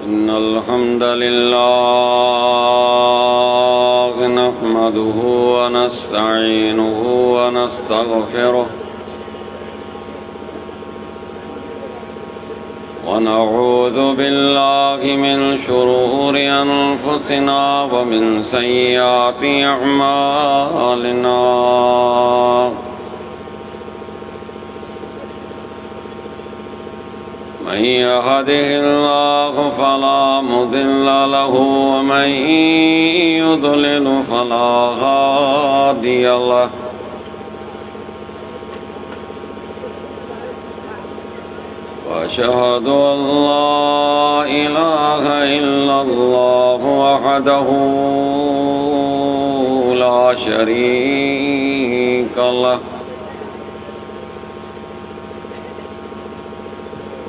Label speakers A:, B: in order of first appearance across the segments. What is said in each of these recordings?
A: إن الحمد لله نحمده ونستعينه ونستغفره ونعوذ بالله من شرور أنفسنا ومن سيئات أعمالنا من يهده الله فلا مضل له ومن يضلل فلا هادي له وأشهد أن لا إله إلا الله وحده لا شريك له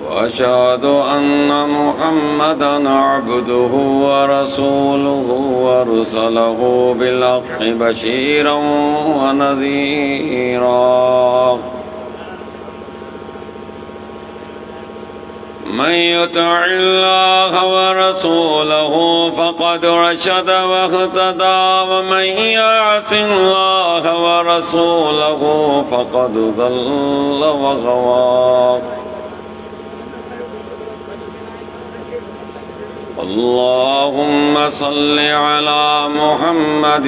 A: وأشهد أن محمدًا عبده ورسوله وأرسله بالحق بشيرًا ونذيرًا من يطع الله ورسوله فقد رشد واهتدى ومن يعص الله ورسوله فقد ضل وغوى اللهم صل على محمد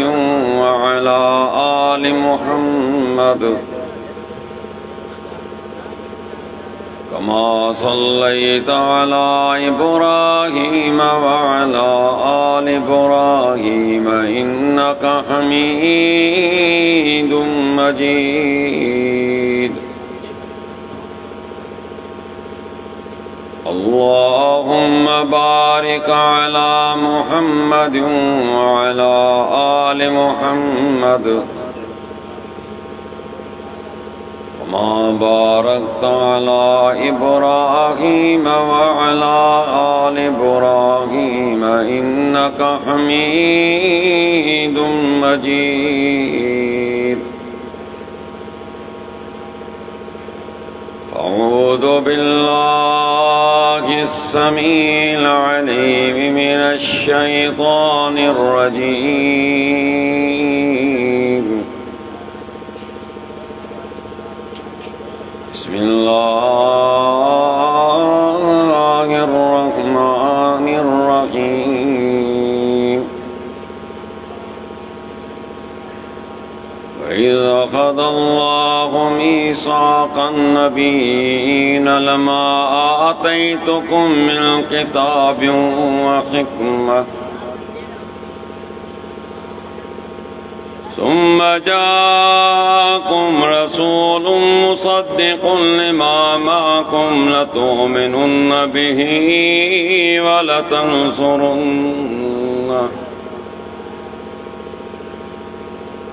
A: وعلى آل محمد كما صليت على إبراهيم وعلى آل إبراهيم إنك حميد مجيد اللهم بارك على محمد وعلى آل محمد كما باركت على إبراهيم وعلى آل إبراهيم إنك حميد مجيد أعوذ بالله السميع العليم من الشيطان الرجيم بسم الله الرحمن الرحيم وإذ أخذ الله ميثاق النبيين لما آتيتكم من كتاب وحكمة ثم جاءكم رسول مصدق لما معكم لتؤمنن به ولتنصرنه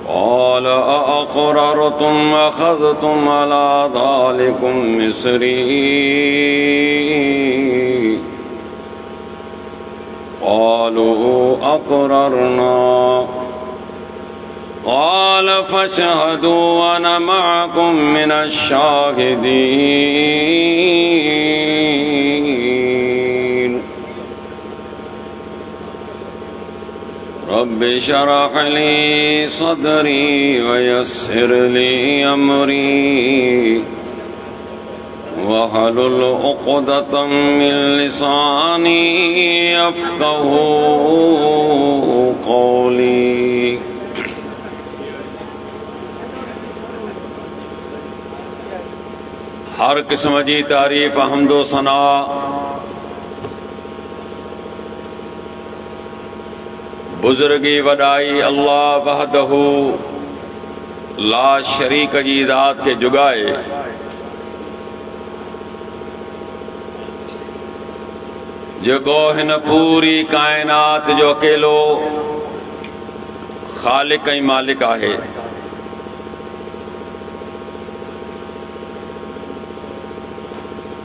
A: قال أأقررتم وأخذتم على ذلكم مصري قالوا أقررنا قال فاشهدوا وأنا معكم من الشاهدين رب اشرح لي صدري ويسر لي أمري واحلل عقدة من لساني يفقهوا قولي हर किस्म जी तारीफ़ हमदो सना बुजुर्गी वॾाई अल्लाह वहदहू ला शरीक जी ज़ात खे जुगाए जेको हिन पूरी कायनात जो अकेलो ख़ालिक ऐं मालिक आहे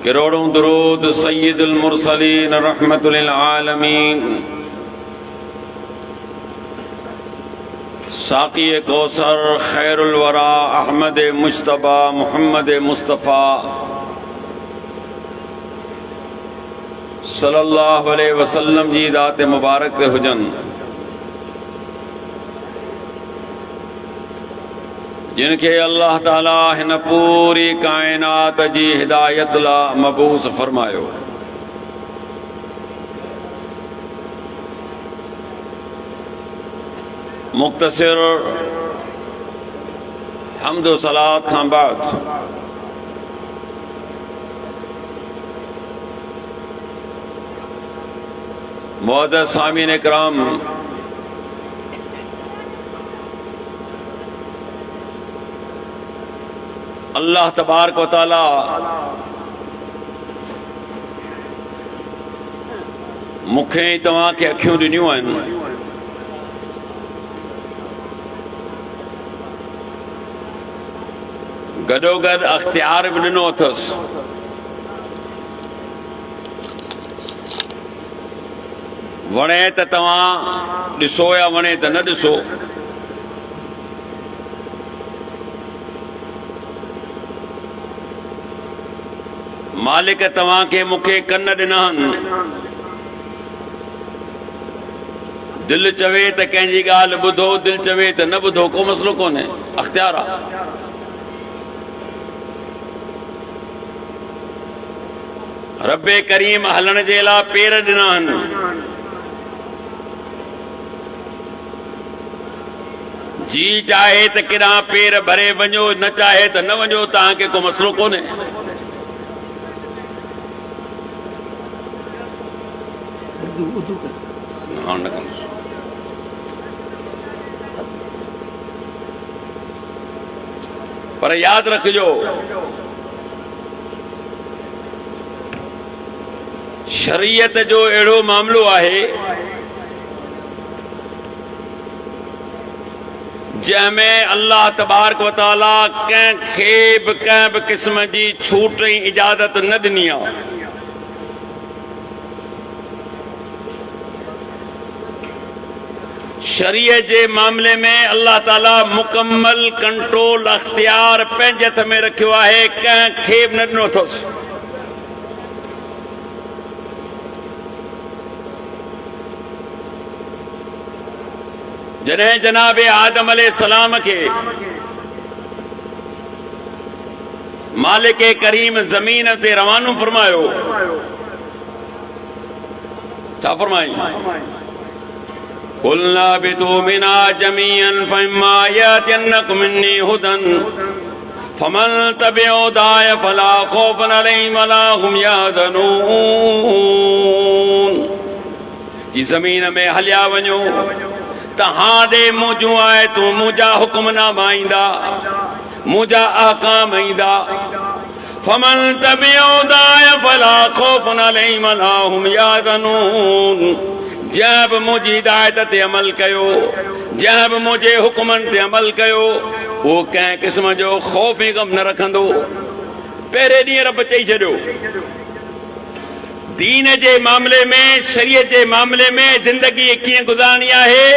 A: करोड़ों दुरूद सय्यदुल मुरसलीन रहमतुल लिल आलमीन साक़ी कौसर खैरुल वरा अहमद मुश्तबा मोहम्मद मुस्तफ़ा सल्लल्लाहु अलैहि वसल्लम जी दात मुबारक ते हुजन, जिनके अल्लाह ताला हिन पूरी कायनात जी हिदायत ला मबूस फरमायो। मुख्तसर हम्द व सलात खां बाद मुअज़्ज़ज़ सामीन इकराम, अल्लाह तबारक व तआला मूंखे तव्हां खे अखियूं ॾिनियूं आहिनि, गॾोगॾु अख्तियार बि ॾिनो अथसि। वणे त तव्हां ॾिसो या वणे त न ॾिसो, मालिक तव्हांखे मूंखे कन ॾिना आहिनि। दिलि चवे त कंहिंजी ॻाल्हि ॿुधो, दिलि चवे त न ॿुधो, को मसइलो कोन्हे, अख्तियार आहे। रब्बे करीम हलण जे लाइ पेर ॾिना आहिनि, जी चाहे त केॾांहुं पेर भरे वञो, न चाहे त न वञो, तव्हांखे को मसइलो कोन्हे। पर यादि रखिजो, शरीयत जो अहिड़ो मामिलो आहे जंहिंमें अल्लाह तबारक व तआला कंहिंखे बि कंहिं बि क़िस्म जी छूट ऐं इजाज़त न ॾिनी आहे। शरीयत जे मामले में अल्लाह ताला मुकम्मल कंट्रोल अख्तियार पंहिंजे हथ में रखियो आहे, कंहिंखे बि न ॾिनो अथसि। जॾहिं जनाब आदम अलैहिस्सलाम के मालिक करीम ज़मीन ते रवानो फरमायो, छा फरमाई? कुलना बितू मिना जमीअन फइम्मा यातियन्नकुम मिन्नी हुदन फमन तबिअ हुदाय फला खौफुन अलैहिम वला हुम यहज़नून। जी ज़मीन में हलिया वञो त हाणे मुंहिंजूं आहे तूं मुंहिंजा हुक्मनामा ईंदा, मुंहिंजा अहकाम ईंदा। फमन तबिअ हुदाय फला खौफुन अलैहिम वला हुम यहज़नून। जंहिं बि मुंहिंजी हिदायत ते अमल कयो, जंहिं बि मुंहिंजे हुक्मनि ते अमल कयो, उहो कंहिं क़िस्म जो ख़ौफ़ ऐं ग़म न रखंदो। पहिरें ॾींहुं रब चई छॾियो, दीन जे मामले में, शरीयत जे मामले में ज़िंदगी कीअं गुज़ारणी आहे,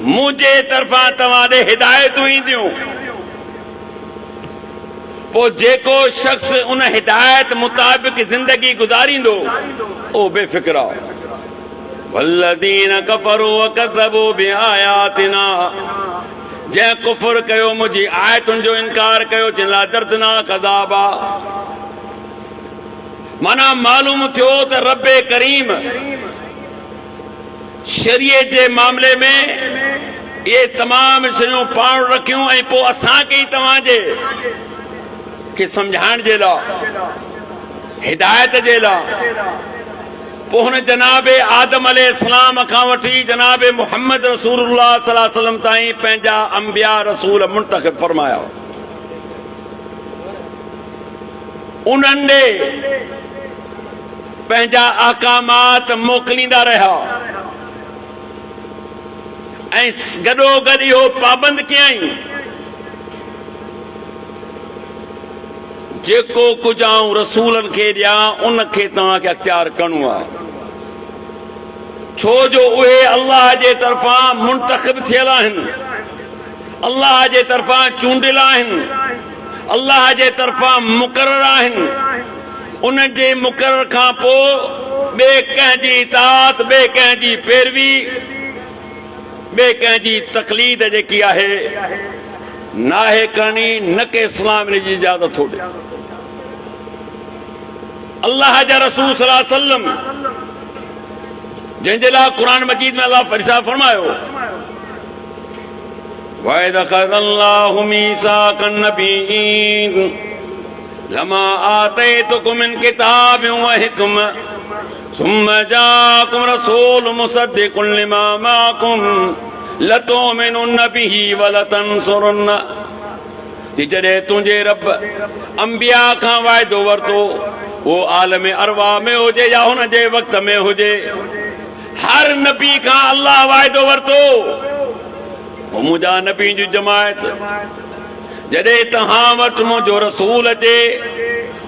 A: मुंहिंजे तरफ़ां तव्हां ॾे हिदायतूं ईंदियूं। पोइ जेको शख़्स उन हिदायत मुताबिक़ ज़िंदगी गुज़ारींदो उहो बेफ़िक्र आहे। वल्लज़ीन कफ़रू वकज़्ज़बू बिआयातिना, जंहिं कुफ़्र कयो, मुंहिंजी आयतुनि जो इनकार कयो, जिन लाइ दर्दनाक अज़ाब आहे। माना मालूम थियो त रब्बे करीम शरीयत जे मामले में ये तमाम शयूं पाण रखियूं ऐं पोइ असांखे तव्हांजे खे सम्झाइण जे लाइ, हिदायत जे लाइ, पोइ हुन जनाब आदम अलैहिस्सलाम खां वठी जनाब मुहम्मद रसूलुल्लाह सल्लल्लाहु अलैहि वसल्लम ताईं पंहिंजा अंबिया रसूल मुंतखब फरमाया। उन्हनि ॾे पंहिंजा अहकामात मोकिलींदा रहिया ऐं गॾोगॾु इहो पाबंद कयईं, जेको कुझु आऊं रसूलनि खे ॾियां उनखे तव्हांखे अख़्तियार करणो आहे। छो जो उहे अल्लाह जे तरफ़ां मुंतखब थियल आहिनि, अल्लाह जे तरफ़ां चूंडियल आहिनि, अल्लाह जे तरफ़ां मुक़रर आहिनि। उन जे मुक़रर खां पोइ ॿिए कंहिंजी इताअत, ॿिए कंहिंजी पैरवी, ॿिए कंहिंजी तक़लीद जेकी आहे नाहे करणी, न के इस्लाम इन जी इजाज़त थो ॾे। अल्लाह जा रसूल सल्लल्लाहु अलैहि वसल्लम जंहिंजे लाइ क़ुरान मजीद में अल्लाह फरिशा फरमायो वइद ख़ज़ल्लाहु मीसाक़न नबिय्यीन लमा आतैतुकुम मिन किताबिन व हिकमह सुम्मा जाअकुम रसूलुन मुसद्दिक़ुन लिमा माअकुम लतुमिनुन बिही व लतंसुरुन। जॾहिं तुंहिंजे रब अंबिया खां वाइदो वरितो, वो आलम अरवा में हुजे या हुन जे वक़्त में हुजे, हर नबी खां अल्लाह वाइदो वरितो मुंहिंजा नबी जी जमायत जॾहिं तव्हां वटि मुंहिंजो रसूल अचे,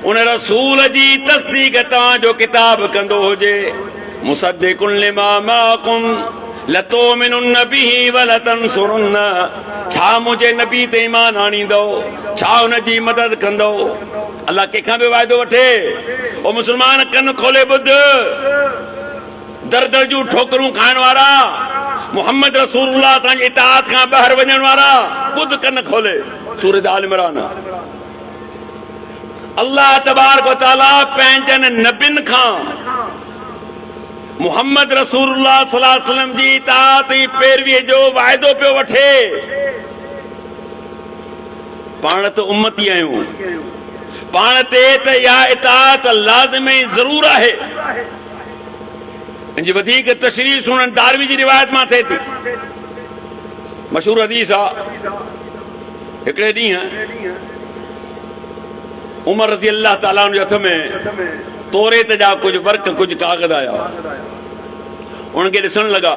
A: उन रसूल जी तस्दीक तव्हांजो किताब कंदो हुजे, मुसद्दिक़ुन लिमा माअकुम लतुमिनुन बिही व लतंसुरुन, छा मुंहिंजे नबी ते ईमान आणींदो, छा हुन जी मदद कंदो। अल्लाह कंहिंखां बि वाइदो वठे। ओ मुस्लमान कन खोले ॿुध, दर दर जूं ठोकरूं खाइण वारा, मोहम्मद रसूलुल्लाह तव्हांजी इताअत खां ॿाहिरि वञण वारा, ॿुध कन खोले। सूरत आल इमरान। अल्लाह तबारक व तआला पंहिंजनि नबियुनि खां मोहम्मद रसूलुल्लाह सल्लल्लाहु अलैहि वसल्लम जी इताअत ऐं पैरवीअ जो वाइदो पियो वठे। पाण त उम्मती आहियूं, पाण ते त इहा इताअत लाज़िम ऐं ज़रूर आहे। इन जी वधीक तशरीह सुनन दारवी जी रिवायत मां थिए थी। मशहूर हदीस आहे, हिकिड़े ॾींहुं उमर रज़ी अल्लाह ताला जे हथ में तौरेत जा कुझु वर्क, कुझु कागज़ आया। उनखे ॾिसण लॻा,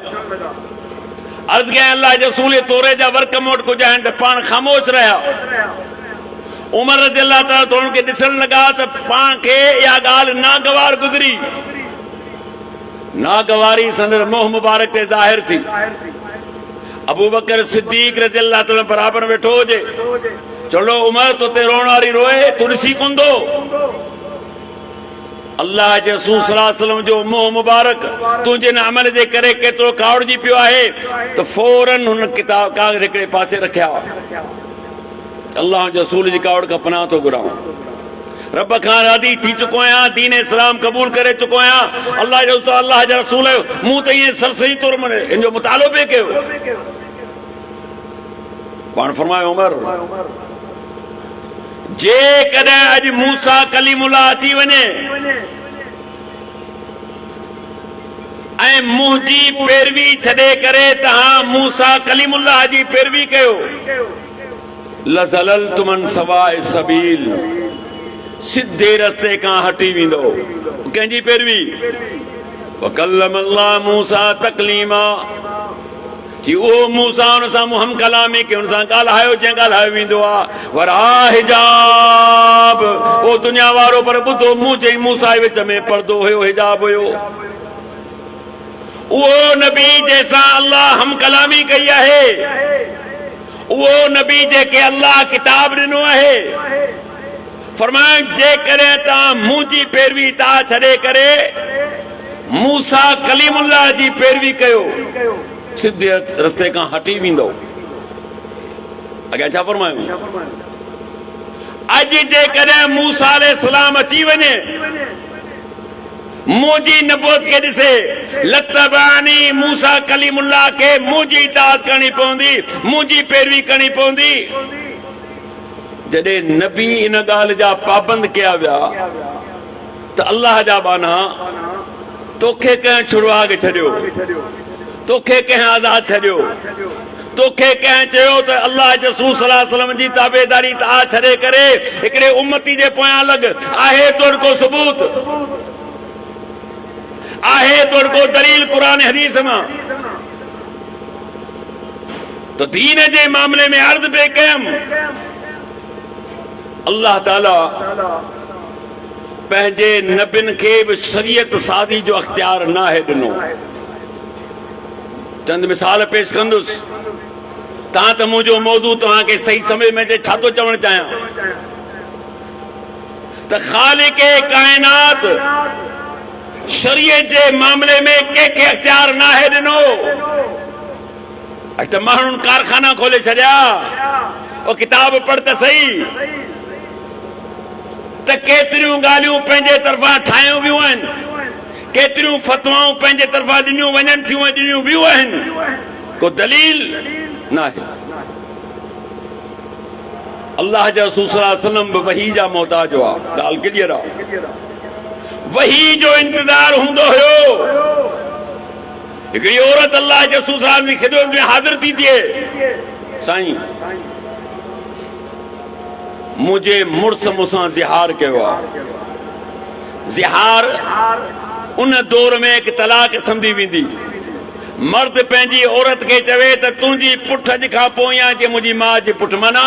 A: अर्ज़ कयईं अल्लाह जे रसूल तौरेत जा वर्क मूं वटि कुझु आहिनि, त पाण ख़ामोश रहिया। उमर रज़ी अल्लाह ताला त उनखे ॾिसण लॻा त पाण खे इहा ॻाल्हि नागवार गुज़री, नागवारी संदर मोह मुबारक ते ज़ाहिर थी। अबू बकर सिद्दीक रज़ी अल्लाह ताला बराबर वेठो हुजे, चलो उमर तो ते रोण वारी रोए, तू ॾिसी कोन थो। अल्लाह जे रसूल सल्लल्लाहु अलैहि वसल्लम जो मोह मुबारक तुंहिंजे अमल जे करे केतिरो कावड़जी पियो आहे, त फौरन हुन किताब कागज़ हिकिड़े पासे रखिया। अल्लाह जे रसूल जी कावड़ खां पनाह थो घुरां, रब खां राज़ी थी चुको आहियां, दीन इस्लाम क़बूल करे चुको आहियां। अल्लाह जे रसूल मूं त ईअं सरसरी तौर मने इन जो मुतालो बि कयो। पाण फरमायो उमर, जेकॾहिं अॼु मूसा कलीमुल्लाह अची वञे ऐं मुंहिंजी पैरवी छॾे करे तव्हां मूसा कलीमुल्लाह जी पैरवी कयो, लज़ललतुम अन सवाए सबील, सिधे रस्ते खां हटी वेंदो। कंहिंजी पैरवी? वकल्लम अल्लाह मूसा तकलीमा, कि उहो मूसा हुन सां मुहम कलामी के हुन सां ॻाल्हायो जंहिं ॻाल्हायो वेंदो आहे। वरा हिजाब, ओ दुनिया वारो पर ॿुधो, मूं चई मूसा जे विच में पर्दो हुयो, हिजाब हुयो। उहो नबी जंहिंसां अल्लाह हम कलामी कई आहे, उहो नबी जेके अल्लाह किताब ॾिनो आहे, फरमायो जेकॾहिं तव्हां मुंहिंजी पैरवी तव्हां छॾे करे मूसा कलीमुल्लाह जी पैरवी कयो, सिधे रस्ते खां हटी वेंदो। अॻियां छा फरमायूं? अॼु जेकॾहिं मूसा अलैहिस्सलाम अची वञे, मुंहिंजी नबूवत खे ॾिसे, लतबानी मूसा कलीमुल्लाह खे मुंहिंजी इताअत करणी पवंदी, मुंहिंजी पैरवी करणी पवंदी। जॾहिं नबी इन ॻाल्हि जा पाबंद कया विया त अल्लाह जा बाना तोखे कंहिं छुड़वा के छॾियो, तोखे कंहिं आज़ाद छॾियो, तोखे कंहिं चयो त अल्लाह जे रसूल सल्लल्लाहु अलैहि वसल्लम जी ताबेदारी ता छॾे करे हिकिड़े उम्मती जे पोयां लॻ, आहे तोड़ को सबूत, आहे तोड़ को दलील कुरान हदीस मां? तो दीन जे मामले में अर्ज़ पे कयम, अल्लाह ताला पंहिंजे नबियुनि खे बि शरीयत सादी जो अख्तियार नाहे ॾिनो। चंद मिसाल पेश कंदुसि तव्हां त मुंहिंजो मौज़ू तव्हांखे सही समझ में अचे छा थो चवणु चाहियां त ख़ालिक़ काइनात शरीयत जे मामले में कंहिंखे अख़्तियार नाहे ॾिनो अॼु त माण्हुनि कारखाना खोले छॾिया ओ किताब पढ़ त सही त केतिरियूं ॻाल्हियूं पंहिंजे तरफ़ां ठाहियूं वियूं आहिनि केतिरियूं फतवाऊं पंहिंजे तरफ़ां ॾिनियूं वञनि थियूं ॾिनियूं वियूं आहिनि को दलील नाहे अल्लाह जा रसूल सल्लल्लाहु अलैहि वसल्लम बि वही जा मोहताज हुआ ॻाल्हि क्लियर आहे वही जो इंतज़ार हूंदो हुयो हिकिड़ी औरत अल्लाह जे रसूल सल्लल्लाहु अलैहि वसल्लम जी ख़िदमत में हाज़िर थी थिए साईं मुझे मुड़स मूंसां ज़िहार कयो आहे ज़िहार उन दौर में हिकु तलाक सम्झी वेंदी मर्द पंहिंजी औरत खे चवे त तुंहिंजी पुठ अॼु खां पोइ या जे मुंहिंजी माउ जे पुठ माना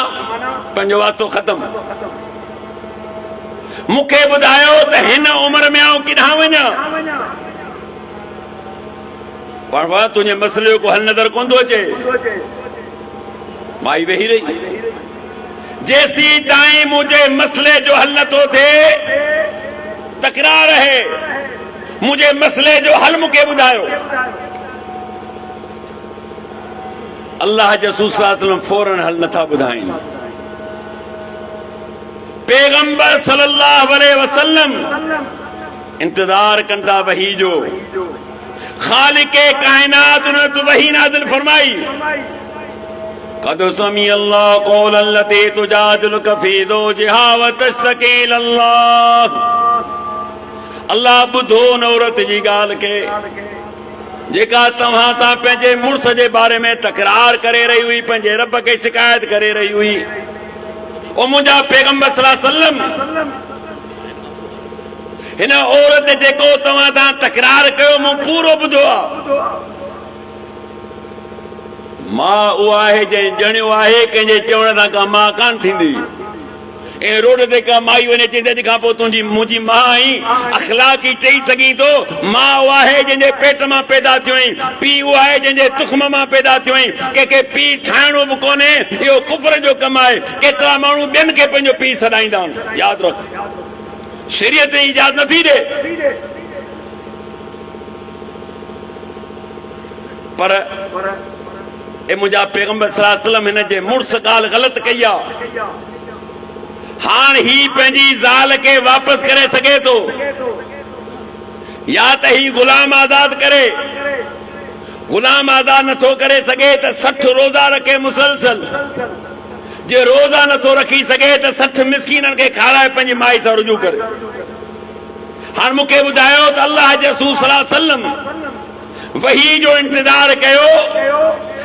A: पंहिंजो वास्तो ख़तम मूंखे ॿुधायो त हिन उमिरि में आउं किथां वञा पर तुंहिंजे मसइले को हल नज़र कोन थो अचे माई वेही रही जेसी ताईं मुंहिंजे मसइले जो हल नथो थिए तकरार है मुझे मसले जो हल मुझे बुधायो अल्लाह जे रसूल सल्लल्लाहु अलैहि वसल्लम फौरन हल नथा बुधाइन पैगंबर सल्लल्लाहु अलैहि वसल्लम इंतजार कंदा वही जो खालिक कायनात ने तो वही नाज़िल फरमाई कद समी अल्लाह कौल लती तुजादिलुक फी ज़ौजिहा व तश्तकी इलल्लाह अल्लाह बुधो न औरत जी ॻाल्हि खे जेका तव्हां सां पंहिंजे मुड़स जे बारे में तकरार करे रही हुई पंहिंजे रब खे शिकायत करे रही हुई ओ मुंहिंजा पैगंबर सल्लल्लाहु अलैहि वसल्लम हिन औरत जेको तव्हां सां तकरार कयो मूं पूरो ॿुधो आहे मां उहा आहे जंहिं ॼणियो आहे कंहिंजे चवण सां का मां कान थींदी ए रोड ते का माई वञे चई अॼु खां पोइ तुंहिंजी मुंहिंजी मां आई अखलाक़ी चई सघी थो मां उहा आहे जंहिंजे पेट मां पैदा थियो आई पीउ उहा आहे जंहिंजे तुख़्म मां पैदा थियो आई कंहिंखे पीउ ठाहिणो बि कोन्हे इहो कुफर जो कमु आहे केतिरा माण्हू ॿियनि खे पंहिंजो पीउ सॾाईंदा आहिनि यादि रख शरीयत इजाज़त नथी ॾे पर ए मुंहिंजा पैगंबर सल्लल्लाहु अलैहि वसल्लम हिन जे मुड़स ॻाल्हि ग़लति कई आहे हाण ही पंहिंजी ज़ाल खे वापसि करे सघे थो या त ही गुलाम आज़ाद करे गुलाम आज़ाद नथो करे सघे त 60 रोज़ा रखे मुसलसल जे रोज़ा नथो रखी सघे त 60 मिस्कीननि खे खाराए पंहिंजी माई सां रुजू करे हाणे मूंखे ॿुधायो त अल्लाह जे रसूल सल्लल्लाहु अलैहि वसल्लम वही जो इंतज़ार कयो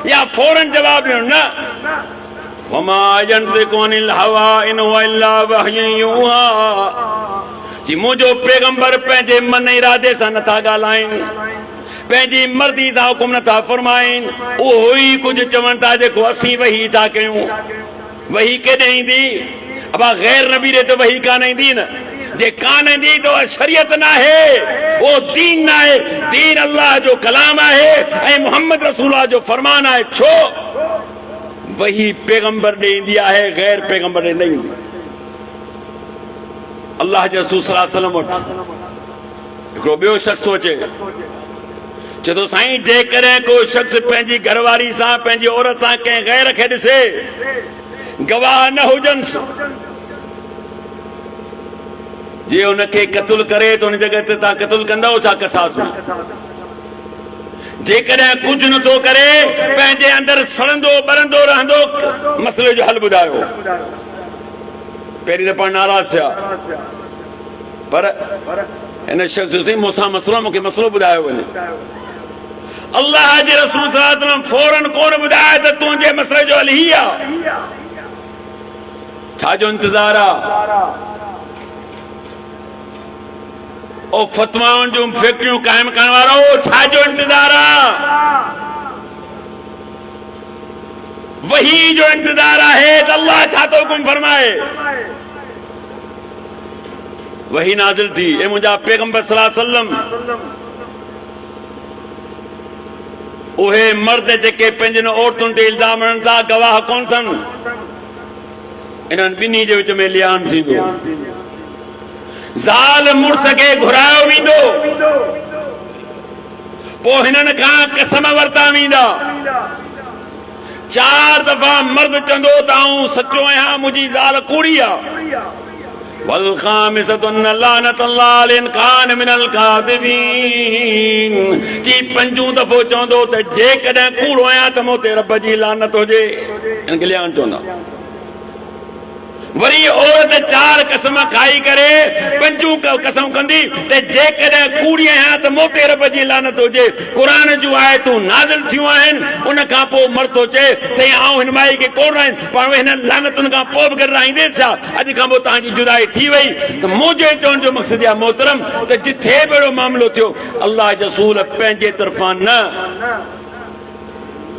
A: या फौरन जवाब ॾिनो न वमा यंतिकु अनिल हवा इन हुवा इल्ला वहयु यूहा जी मुंहिंजो पैगंबर पंहिंजे मन इरादे सां नथा ॻाल्हाइनि पंहिंजी मर्ज़ी सां हुकुम नथा फरमाइनि उहो ई कुझु चवनि था जेको असीं वही था कयूं वही केॾे ईंदी अबा गैर नबी ॾे त वही कान ईंदी न जे कान ईंदी त शरीयत न आहे वो दीन न आहे दीन अल्लाह जो कलाम आहे ऐं मोहम्मद रसूल जो फरमान आहे छो वही पैगंबर ॾे ईंदी आहे गैर पैगंबर ॾे न ईंदी अल्लाह जे रसूल सल्लल्लाहु अलैहि वसल्लम वटि हिकिड़ो ॿियो शख़्स थो अचे चए थो साईं जेकॾहिं को शख़्स पंहिंजी घरवारी सां पंहिंजी औरत सां कंहिं गैर खे ॾिसे गवाह न हुजनि जे हुनखे क़त्ल करे त हुन जॻह ते तव्हां क़त्ल कंदव छा कसास में जेकॾहिं कुझु नथो करे पंहिंजे अंदरि सड़ंदो ॿरंदो रहंदो मसइले जो हल ॿुधायो पहिरीं त पाण नाराज़ थिया पर हिन शख़्स मूंसां मसइलो मूंखे मसइलो ॿुधायो वञे अल्लाह जे रसूल सल्लल्लाहु अलैहि वसल्लम फौरन कोन ॿुधाए त तुंहिंजे मसइले जो हल ही आहे छा जो इंतज़ार आहे ओ फतवाउनि जूं फैक्ट्रियूं कायम करण वारो छा जो इंतज़ार आहे वही जो इंतज़ार आहे त अल्लाह छा तो हुकुम फरमाए वही नाज़िल थी ए मुंहिंजा पैगंबर सल्लल्लाहु अलैहि वसल्लम उहे मर्द जेके पंहिंजनि औरतुनि ते इल्ज़ाम हणनि था गवाह कोन अथनि इन्हनि ॿिन्ही जे विच में लियान थींदो ज़ाल मुड़स खे घुरायो वेंदो पोइ हिननि खां कसम वरिता वेंदा 4 दफ़ा मर्द चवंदो त आऊं सचो आहियां मुंहिंजी ज़ाल कूड़ी आहे जी 5 दफ़ो चवंदो त जेकॾहिं कूड़ो आहियां त मूं ते रब जी लानत हुजे हिनखे लियान चवंदा वरी औरत 4 कसम खाई करे 5 कसम कंदी त जेकॾहिं कूड़ी आहियां त मूं ते रब जी लानत हुजे क़ुर जूं आयतूं नाज़िल थियूं आहिनि उन खां पोइ मर्द थो चए सही आऊं हिन माई खे कोन रहाईंदुसि पर हिन लानतुनि खां पोइ बि गॾु रहाईंदेसि छा अॼु खां पोइ तव्हांजी जुदाई थी वई त मुंहिंजे चवण जो मक़सदु आहे मोहतरम त जिथे बि अहिड़ो मामिलो थियो अल्लाह जो रसूल पंहिंजे तरफ़ां न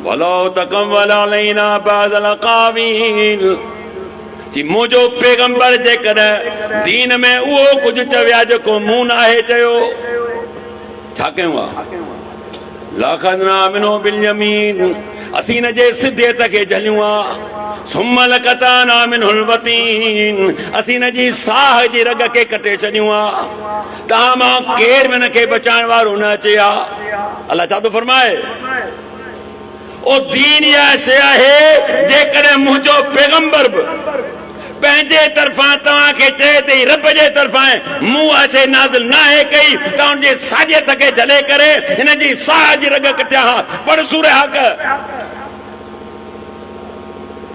A: वलो तकम्मल अलैना बाज़ल क़ावील जी मुंहिंजो पैगंबर जेकॾहिं दीन में उहो कुझु चविया जेको मूं न आहे चयो छा कयूं लाखना मिनो बिल यमीन असीं न जे सिधियत खे झलियूं सुम लकताना मिनहुल वतीन असीं न जी साह जी रग खे कटे छॾियूं तव्हां मां केर बि हिनखे बचाइण वारो न अचे अल्लाह छा थो फरमाए ओ दीन इहा शइ आहे जेकॾहिं मुंहिंजो पैगंबर बि पंहिंजे तरफ़ां तव्हांखे चए त रब जे तरफ़ां मूं अचे नाज़िल न आहे कई त हुनजे साॼे खे झले करे हिन जी साह जी रग कटिया पढ़ सूरह हक़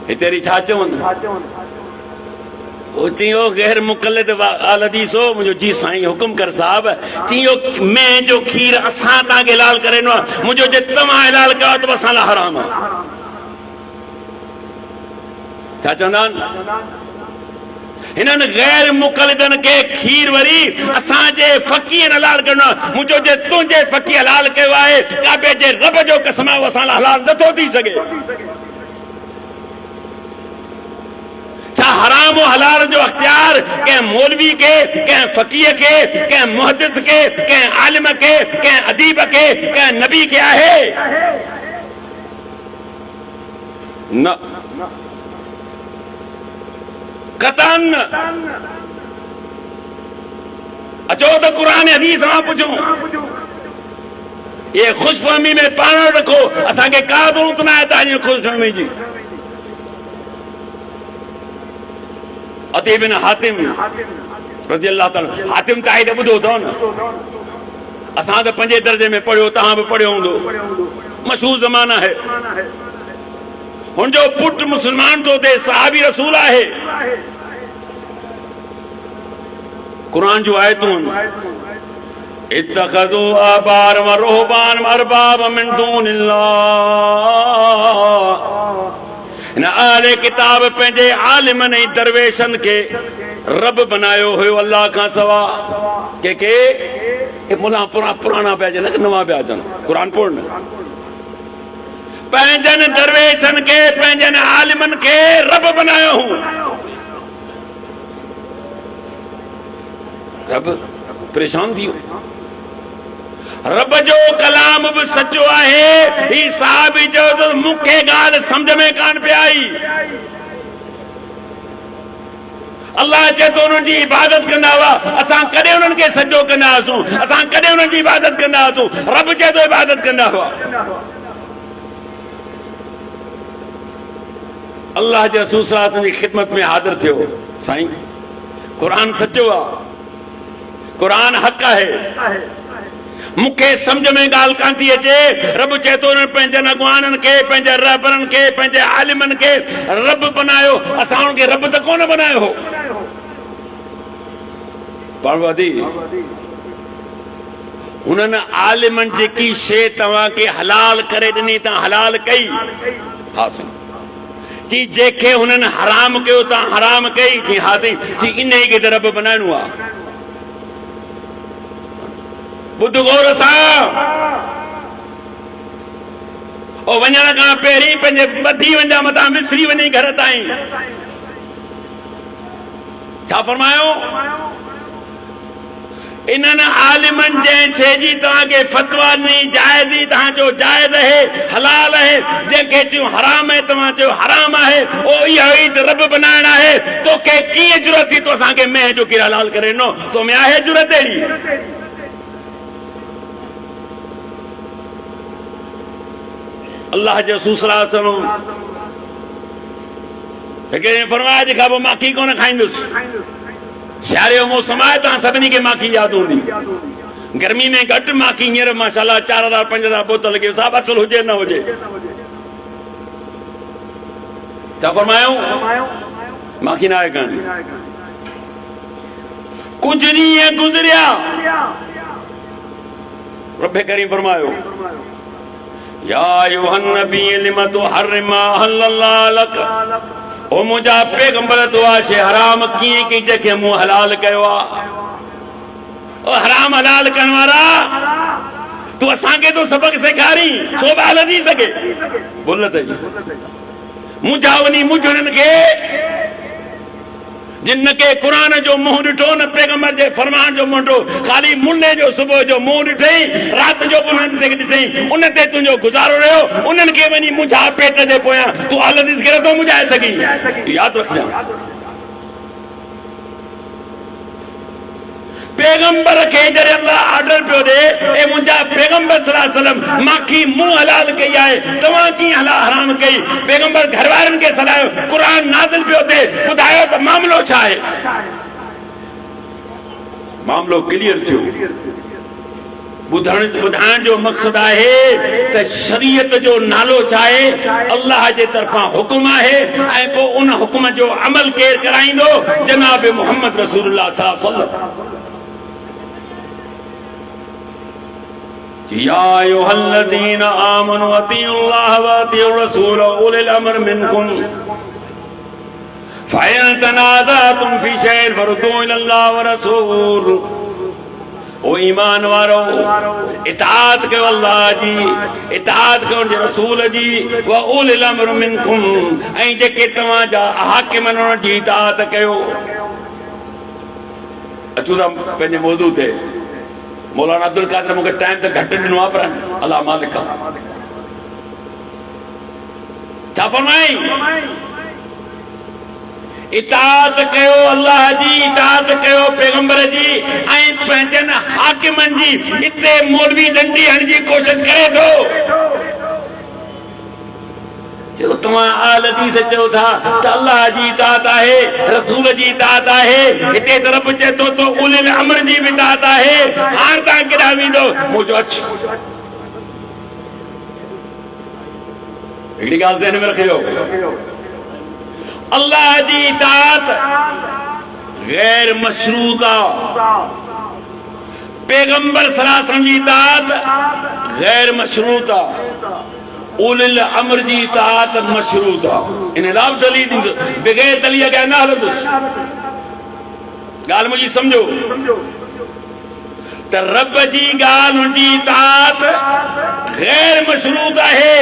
A: हिते वरी छा चवनि चयो गैर मुक़ल्लिद आल हदीस हो मुंहिंजो जी साईं हुकुम कर साहब चयो मैं जो खीर असां तव्हांखे हलाल करे ॾिनो आहे मुंहिंजो जे तव्हां हलाल कयो त असां लाइ हराम आहे छा चवंदा आहिनि हिननि गैर मुक़ल्लिदनि खे खीर वरी असांजे फ़क़ीह हलाल करणो मुंहिंजो जे तुंहिंजे फ़क़ीह हलाल कयो आहे काबे जे रब जो कसम आहे असां लाइ हलाल नथो थी सघे छा हराम हलाल जो अख्तियार कंहिं मौलवी के कंहिं फ़क़ीह के कंहिं मुहद्दिस के कंहिं आलिम के कंहिं अदीब के कंहिं नबी के आहे न कतन अचो तो कुरान हदीस मां पुछो ये खुशफहमी में पाण रखो असांखे का ज़रूरत न आहे तव्हांजी खुशफहमी जी अती बिन हातिम रज़ी अल्लाह ताला हातिम ताई त ॿुधो अथव न असां त 5 दर्जे में पढ़ियो तव्हां बि पढ़ियो हूंदो मशहूर ज़माना है हुनजो पुट मुसलमान तो थे सहाबी रसूल आहे कुरान जो आयतूं इत्तखज़ू अहबार व रुहबान अरबाब मिन दूनिल्लाह न आले किताब पंहिंजे आलिमनि ऐं दरवेशनि खे रब बनायो हुयो अल्लाह खां सवा के मुला पुराणा पिया अचनि नवां पिया अचनि क़ुरान पढ़ न पंहिंजनि दरवेशनि खे पंहिंजनि आलिमनि खे रब बनायो हूं रब परेशान थी रब जो कलाम भी सचो आहे ही साहब जो मूंखे ॻाल्हि समझ में कान पे आई अल्लाह चए तो उन्हनि जी इबादत कंदा हुआ असां कॾहिं उन्हनि खे सजो कंदा हुआसीं असां कॾहिं उन्हनि जी इबादत कंदा हुआसीं रब चए तो इबादत कंदा हुआ अल्लाह जे रसूल सल्लल्लाहु अलैहि वसल्लम जी खिदमत में हाज़िर थियो साईं कुरान सचो आहे कुरान हक़ आहे मूंखे सम्झ में ॻाल्हि कान थी अचे रब चए थो पंहिंजनि अॻवाननि खे पंहिंजे रहबरनि खे पंहिंजे आलिमनि खे रब बनायो असां हुनखे रब त कोन बनायो हो पाण वधी हुननि आलिमनि जेकी शइ तव्हांखे हलाल करे ॾिनी तव्हां हलाल कई हा साईं जी जेके हुननि हराम कयो तव्हां हराम कई जी हा साईं जी इन ई खे त रब बनाइणो आहे बुध गौर सां वञण खां पहिरीं पंहिंजे ॿधी वञा मथां विसरी वञी घर ताईं छा फरमायो इन्हनि आलिमनि जंहिं शइ जी तव्हांखे फतवा ॾिनी जाइज़ ई तव्हांजो जाइज़ आहे हलाल आहे, जंहिंखे चयूं हराम आहे तव्हां चयो हराम आहे, ओ इहो ई त रब बनाइण आहे। तोखे कीअं जुरत थी तो असांखे मेंह जो खीरु हलाल करे ॾिनो? तो में आहे जुरत अहिड़ी? अल्लाह जे रसूल सल्लल्लाहु अलैहि वसल्लम हिकिड़े फरमाया जेका पोइ माखी कोन खाईंदुसि। सियारे जो मौसम आहे, तव्हां सभिनी खे माखी यादि हूंदी। गर्मी में घटि माखी, हींअर माशाल्लाह 4000 5000 बोतल के साहब असल हुजे न हुजे। छा फरमायूं? माखी न आहे कान। कुछ ॾींहं गुज़रिया, रब करीम फरमायो या अय्युहन नबी लिमा तुहर्रिम मा अहल्लल्लाहु लक, ओ मुंहिंजा पैगंबर दुआ शे हराम कीअं कई जंहिंखे मूं हलाल कयो आहे। ओ हराम हलाल करण वारा, तूं असांखे तो सबक सेखारी, सो बि हल थी सघे बुल ते मुंहिंजा वञी मुंझड़नि खे जिन के कुरान जो मुंहुं ॾिठो न पैगंबर जे फरमान जो मुंहुं ॾिठो, खाली मुंडे जो सुबुह जो मुंहुं ॾिठई, राति जो उन्हनि ते ॾिठई, उन ते तुंहिंजो गुज़ारो रहियो। उन्हनि खे वञी मुंझा पेट जे पोयां तूं हाल ॾिस करे तो मुंझाए सघी। यादि रखजांइ, पैगंबर खे जॾहिं अल्लाह ऑर्डर पियो ॾे, ए मुंहिंजा पैगंबर सल्लल्लाहु अलैहि वसल्लम माखी मूं हलाल कई आहे, तव्हां कीअं हराम कई? पैगंबर घर वारनि खे सलायो, क़ुरान नाज़िल पियो थिए, ॿुधायो त मामलो छा आहे? मामलो क्लियर थियो। ॿुधाइण जो मक़सद आहे त शरीयत जो नालो छा आहे, अल्लाह जे तरफ़ां हुकुम आहे, ऐं पोइ उन हुकुम जो अमल केरु कराईंदो? जनाब मोहम्मद रसूलुल्लाह सल्लल्लाहु अलैहि वसल्लम। या अय्युहल्लज़ीना आमनू अतीउल्लाह व अतीउर रसूल व उलिल अम्र मिनकुम फ़इन तनाज़अतुम फ़ी शैइन फरुद्दूहु इलल्लाह व रसूल। ओ ईमान वारो, इताअत कयो अल्लाह जी, इताअत कयो उनजे रसूल जी, व उलिल अम्र मिनकुम, ऐं जेके तव्हां जा हाकिमन उन्हनि जी इताअत कयो। अचूं था पंहिंजे मौज़ू ते। मौलाना अब्दुल कादिर मूंखे टाइम त घटि ॾिनो आहे, पर अल्लाह मालिक आहे। छा फरमाई? इताअत कयो अल्लाह जी, इताअत कयो पैगंबर जी, ऐं पंहिंजनि हाकिमनि जी। इते मौलवी डंडी हणण जी कोशिश करे थो, जो तव्हां आल हदीस चओ था त अल्लाह जी इताअत आहे, रसूल जी इताअत आहे, हिते त रब चए थो तो उलिल अम्र जी बि इताअत आहे। हाणे तव्हां केॾां वेंदो? मुंहिंजो अच, हिकिड़ी ॻाल्हि ज़हन में रखियो, अल्लाह जी इताअत गैर मशरूत आहे, पैगंबर सल्लल्लाहु अलैहि वसल्लम जी इताअत गैर मशरूत आहे, उलिल अम्र जी इताअत मशरूत आहे। इन लाइ दलील ॾींदो, बग़ैर दलील के न हलंदुसि। ॻाल्हि मुंहिंजी सम्झो त रब जी ॻाल्हि हुनजी इताअत गैर मशरूत आहे,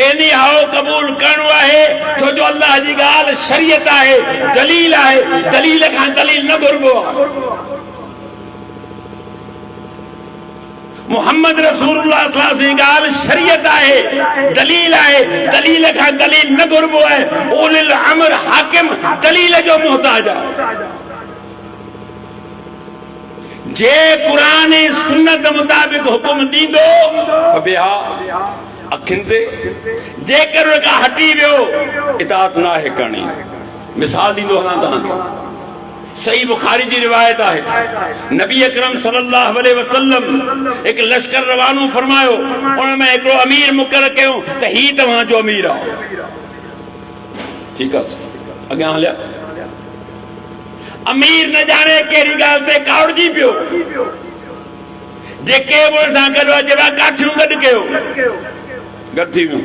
A: एनी हाओ क़बूल करणो आहे, छो जो अल्लाह जी ॻाल्हि शरीयत आहे, दलील आहे, दलील खां दलील न घुरबो आहे। मोहम्मद रसूलुल्लाह सल्लल्लाहु अलैहि वसल्लम जी ॻाल्हि शरीयत आहे, दलील आहे, दलील खां दलील न घुरबो आहे। उलिल अम्र हाकिम दलील जो मोहताज आहे। जे कुरान सुन्नत मुताबिक हुकुम ॾींदो फबिहा अखियुनि ते, जेकर उन खां हटी वियो इताअत न आहे करणी। मिसाल ॾींदो हलां तव्हांखे, सही बुखारी जी रिवायत आहे, नबी अकरम सल्लल्लाहु अलैहि वसल्लम एक लश्कर रवानो फरमायो, उन में हिकिड़ो अमीर मुक़रर कयो त ही तव्हांजो अमीर आहे। ठीकु आहे, अॻियां हलिया। अमीर न जाने कहिड़ी ॻाल्हि ते कावड़जी पियो, जेके बि सां गॾु अचे पिया काठियूं गॾु कयो, गॾु थी वियो,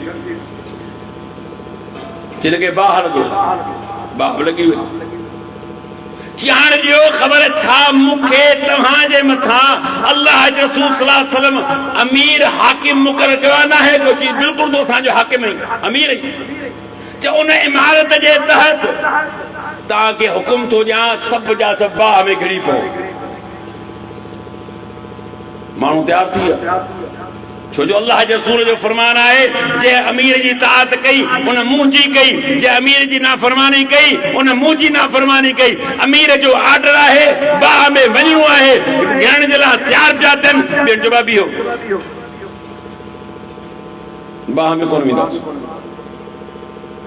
A: जिनखे बाहि लॻो, बाहि लॻी वई। ॼाण ॾियो ख़बर छा मूंखे तव्हांजे मथां अल्लाह जे रसूल सल्लल्लाहु अलैहि वसल्लम अमीर हाकिम मुक़रर कयो न आहे? को चीज बिल्कुलु तो असांजो हाकिम आहे, अमीर आहे। चओ उन इमारत जे तहत तव्हांखे हुकुम थो ॾियां, सभु जा सभु बाहि में घिरी पओ। माण्हू तैयार थी विया छो जो अल्लाह जे रसूल जो फरमान आहे जे अमीर जी ताअत कई उन मुंहिंजी कई जे अमीर जी नाफरमानी कई उन मुंहिंजी नाफरमानी कई अमीर जो आर्डर आहे बाह में वञणो आहे ॻणण जे लाइ तैयार पिया थियनि ॿियनि जो बीहो बाह में कोन वेंदासीं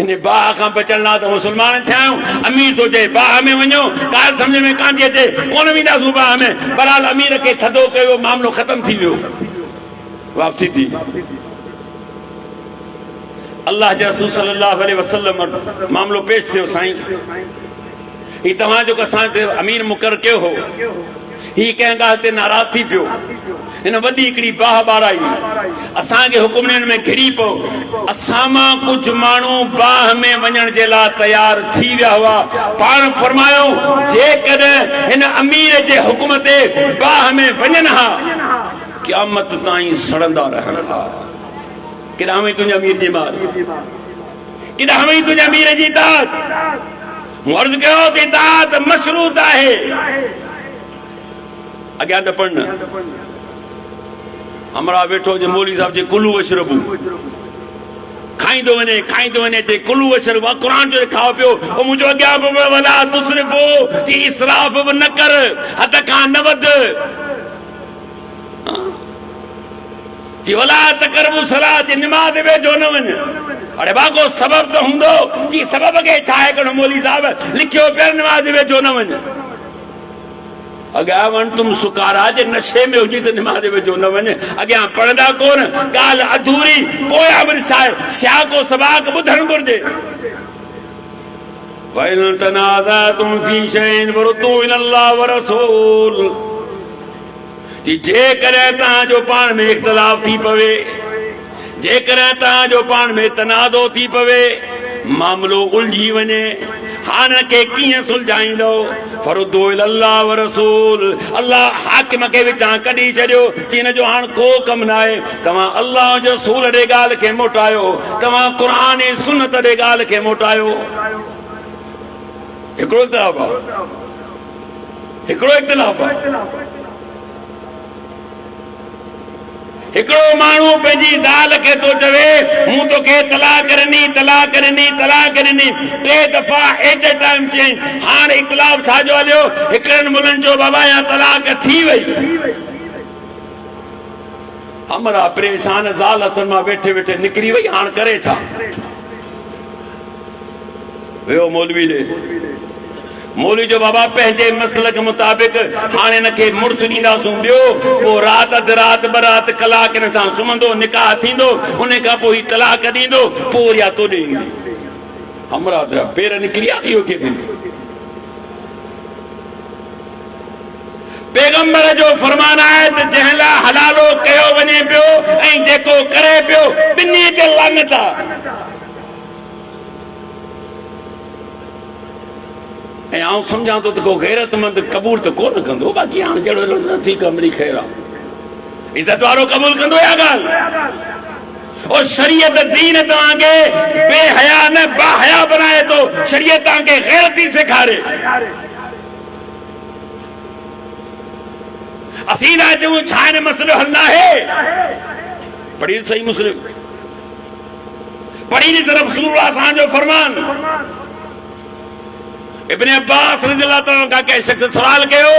A: इन बाह खां बचण लाइ त मुस्लमान थिया आहियूं अमीर थो चए बाह में वञो ॻाल्हि सम्झ में कान थी अचे कोन वेंदासीं बाह में बहरहाल अमीर खे थधो कयो मामलो ख़तम थी वियो वापसी थी अल्लाह जे रसूल सल्लल्लाहु अलैहि वसल्लम मामलो पेश थियो साईं ही तव्हां जो असां ते अमीर मुक़रर कयो हो ही कंहिं ॻाल्हि ते नाराज़ थी पियो हिन वॾी हिकिड़ी बाह ॿाराई असांखे हुकुमनि में घिरी पियो असां मां कुझु माण्हू बाह में वञण जे लाइ तयार थी विया हुआ पाण फरमायो जेकॾहिं हिन अमीर जे हुकुम ते बाह में वञनि हा क़यामत ताईं सड़ंदा रहनि हा केॾां वई तुंहिंजे अमीर जी माल केॾां वई तुंहिंजे अमीर जी दात मूं अर्ज़ु कयो त दात मशरूत आहे अॻियां न पढ़नि हमरा वेठो जे मौलवी साहब जे कुलू वशरबू खाईंदो वञे जे कुलू वशरबू क़ुरान जो खाओ पियो ओ मुंहिंजो अॻियां बि वला तुसरिफ़ो जी इसराफ़ बि न कर हद खां न वध जी वला तकरबू सलाह जी निमाज़ वेझो न वञ अरे बाको सबब तो हूंदो जी सबब के छा आहे कणो मौलवी साहब लिखियो पियो निमाज़ वेझो न वञ अॻियां वञ तुम सुकारा जे नशे में हुजी त निमाज़ वेझो न वञ अॻियां पढ़ंदा कोन ॻाल्हि अधूरी पोयां वरी छा आहे सियाको सबाक ॿुधणु घुरिजे वइन तनाज़अतुम फी शैइन फरुद्दू इलल्लाह व रसूल जी जेकॾहिं तव्हांजो पाण में इख़्तिलाफ़ थी पवे जेकॾहिं तव्हांजो पाण में तनाज़ो थी पवे मामलो उलझी वञे हाणे के कीअं सुलझाईंदो फरुद्दू इलल्लाह व रसूल अल्लाह हाकिम खे विचां कढी छॾियो हिन जो हाणे को कमु न आहे तव्हां अल्लाह जो रसूल ॾे ॻाल्हि खे मोटायो तव्हां क़ुरान ऐं सुन्नत ॾे ॻाल्हि खे मोटायो हिकिड़ो इख़्तिलाफ़ आहे हिकिड़ो इख़्तिलाफ़ आहे हिकिड़ो माण्हू पंहिंजी ज़ाल खे थो चवे मूं तोखे तलाक ॾिनी 3 दफ़ा एट ए टाइम चई हाणे इख़्तिलाफ़ छाजो हलियो हिकिड़नि मुल्हनि जो बाबा या तलाक थी वई हमरा परेशान ज़ाल हथनि मां वेठे वेठे निकिरी वई हाणे करे छा वियो मौलवी ॾे मौलवी जो बाबा पंहिंजे मसलक मुताबिक़ हाणे हिनखे मुड़ुस ॾींदासूं ॿियो पोइ राति अधु राति ॿ राति कलाक हिन सां सुम्हंदो निकाह थींदो उन खां पोइ ही तलाक ॾींदो पोइ वरी तो ॾे ईंदी हमरा त पेर निकिरी विया इहो खे थींदो पैगंबर जो फरमान आहे त जंहिं लाइ हलालो कयो वञे पियो ऐं जेको करे पियो ॿिन्ही ते लानत आहे ऐं आउं सम्झां थो त को गैरतमंद क़बूल त कोन कंदो बाक़ी हाणे जहिड़ो नथी कमरी ख़ैर आहे इज़त वारो क़बूल कंदो या ॻाल्हि और शरीयत दीन तव्हांखे बेहया न बाहया बनाए थो शरीयत तव्हांखे गैरती सेखारे असीं था चऊं छा हिन मसइलो हल न आहे पढ़ी सही मुस्लिम पढ़ी सिर्फ़ रसूलुल्लाह असांजो फरमान इब्न अब्बास रज़ियल्लाहु ताला का के शख्स सवाल कयो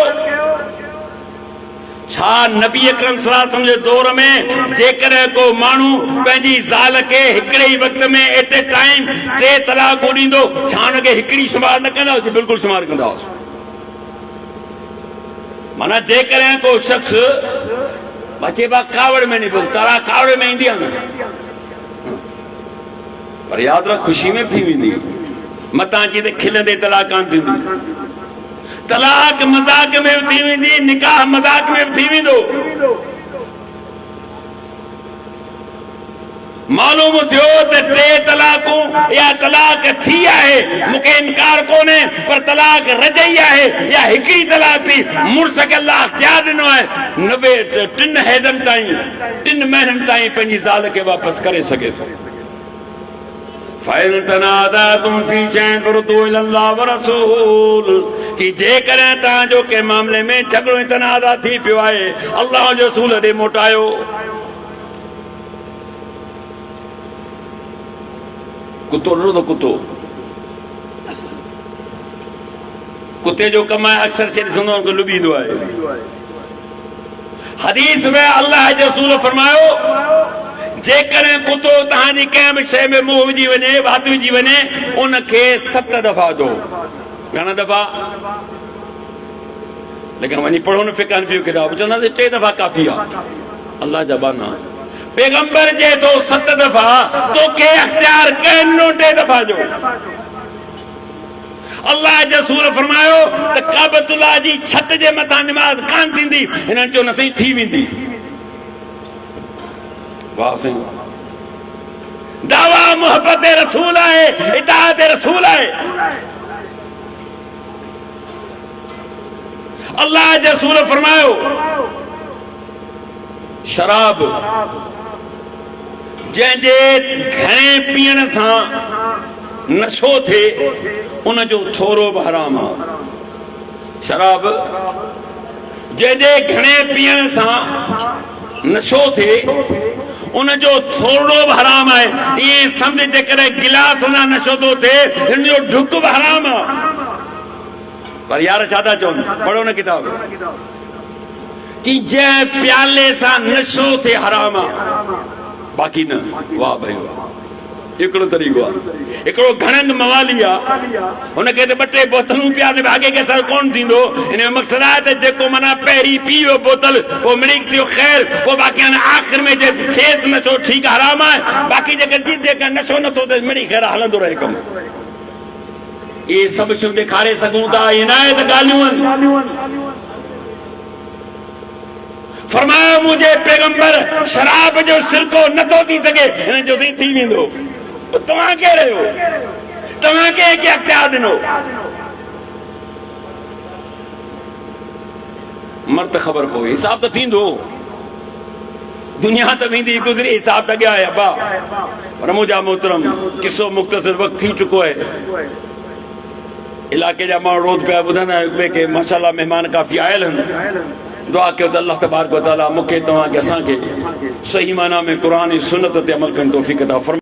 A: छा नबी अकरम सल्लल्लाहु अलैहि वसल्लम जे दौर में जेकॾहिं को माण्हू पंहिंजी ज़ाल खे हिकिड़े ई वक़्त में एट ए टाइम 3 तलाक ॾींदो छा हुनखे हिकिड़ी शुमार न कंदा बिल्कुलु शुमार कंदा माना जेकॾहिं को शख्स चइबा कावड़ में नहीं तलाक कावड़ में ईंदी आहे न पर यादि रख ख़ुशी में थी वेंदी मतां अची त खिलंदे तलाक कान थींदी तलाक मज़ाक में भी थी वेंदी निकाह मज़ाक में भी थी वेंदो मालूम थियो त 3 तलाकूं या तलाक थी आहे मूंखे इनकार कोन्हे पर तलाक रजई आहे या हिकिड़ी तलाक थी मुड़ुस खे अल्लाह इख्तियार ॾिनो आहे 3 हैज़नि ताईं 3 महीननि ताईं पंहिंजी ज़ाल खे वापसि करे सघे थो फ़इन तनाज़अतुम फ़ी शैइन फ़रुद्दूहु इलल्लाहि व रसूल कि जेकॾहिं तव्हांजो कंहिं मामले में झगड़ो ऐं तनाज़ा थी पियो आहे अल्लाह जो रसूल ॾे मोटायो। कुतो ॾिठो त कुते जो कम आहे अक्सर शइ ॾिसंदो आहे लुॿींदो आहे। हदीस में अल्लाह जो रसूल फरमायो जेकॾहिं कुतो तव्हांजी कंहिं बि शइ में मुंहुं विझी वञे वात विझी वञे उनखे 7 दफ़ा दो। घणा दफ़ा? लेकिन वञी पढ़ो न फ़िक़ह हनफ़ी किताब चवंदासीं 3 दफ़ा काफ़ी आहे। अल्लाह जा बाना पैगंबर जे तो 7 दफ़ा तोखे अख्तियार कनो 3 दफ़ा जो। अल्लाह जो रसूल फरमायो त काबतुल्लाह जी छत जे मथां नमाज़ कान थींदी हिननि चयो न सही थी वेंदी। वाह साईं, दावा मोहब्बत रसूल आहे, इताअत रसूल आहे। अल्लाह जो रसूल फरमायो शराब जंहिंजे घणे पीअण सां नशो थिए उनजो थोरो बि हराम आहे। शराब जंहिंजे घणे पीअण सां नशो थिए उनजो थोरो बि हराम आहे। ईअं सम्झ जेकॾहिं गिलास सां नशो थो थिए हिन जो ढुक बि हराम आहे। पर यार छा था चवनि, पढ़ो न किताब कि जंहिं प्याले सां नशो थिए हराम आहे बाक़ी न। वाह भाई वाह, हिकिड़ो तरीक़ो आहे। हिकिड़ो घणंग मवाली आहे हुनखे त 2-3 बोतलूं पिया आगे के असर कोन थींदो। हिन जो मक़सदु आहे त जेको माना पहिरीं पी वियो बोतल पोइ मिड़ीक थियो ख़ैर पोइ बाक़ी हाणे आख़िर में जे थिएसि नशो ठीकु हराम आहे बाक़ी जेका नशो नथो थिए मिड़ी ख़ैर हलंदो रहे कमु। इहे सभु शयूं ॾेखारे सघूं था। इनायत ॻाल्हियूं आहिनि। फरमायो मुंहिंजे पैगंबर शराब जो सिरको नथो थी सघे हिन जो सही थी वेंदो। तव्हां केरु आहियो? तव्हां कंहिंखे अख्तियार ॾिनो? मर्द ख़बर पवे हिसाब त थींदो। दुनिया त वेंदी गुज़री हिसाब त अॻियां आहे अबा। पर मुंहिंजा मोहतरम किसो मुख़्तसर वक़्तु थी चुको आहे। इलाइक़े जा माण्हू रोज़ पिया ॿुधंदा आहिनि के माशाअल्लाह महिमान काफ़ी आयल आहिनि। दुआ कयो त अल्लाह तबारक व तआला मूंखे तव्हांखे असांखे सही माना में क़ुरान ऐं सुन्नत ते अमल करण तौफ़ीक़ अता फरमाए।